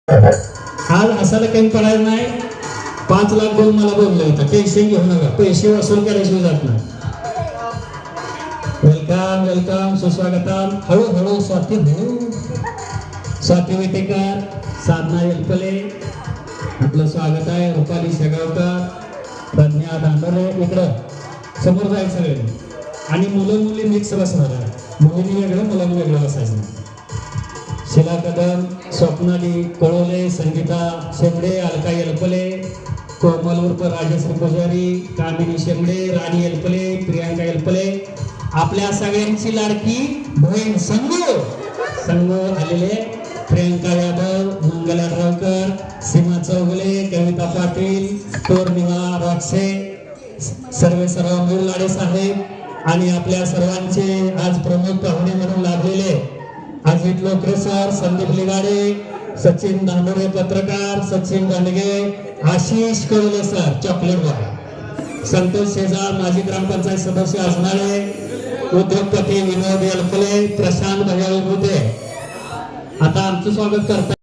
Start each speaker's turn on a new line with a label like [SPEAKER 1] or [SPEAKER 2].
[SPEAKER 1] आज असायला काही पडायला नाही. 5 लाख बोल मला बोलले होता. टेन्शन घेऊ नका, पैसे वसूल करायचे जात नाही. वेलकम वेलकम, सुस्वागतम. हळूहळू स्वाती स्वाती विटेकर, साधना एलपले, आपलं स्वागत आहे. रुपाली शेगावकर, प्रज्ञा दांडोरे. इकडं समोर जायचं सगळे आणि मुलं मुली मिक्स बसणार आहे. मुलींनी वेगळं मुलांनी वेगळं बसायचं. शिला कदम, स्वप्नाली कोळोले, संगीता शेंगडे, अलका एलपले, कोमल उर्फ राजश्री पुजारी, कामिनी शेंगडे, राणी एलपले, प्रियांका एलपले, आपल्या सगळ्यांची लाडकी बहीण संगू आलेले. प्रियांका यादव, मंगला रावकर, सीमा चौगले, कविता पाटील, पौर्णिमा रॉक्से, सर्व मूळ लाडे साहेब आणि आपल्या सर्वांचे आज प्रमुख पाहुणे म्हणून लाभलेले अजित लोकरे सर, संदीप लिगाडे, सचिन दांडोरे पत्रकार, सचिन दांडगे, आशिष कळले सर चॉकलेट बॉय, संतोष शेजार माजी ग्रामपंचायत सदस्य असणारे, उद्योगपती विनोद एलपले, प्रशांत भैया विभूते. आता आमचं स्वागत करतात.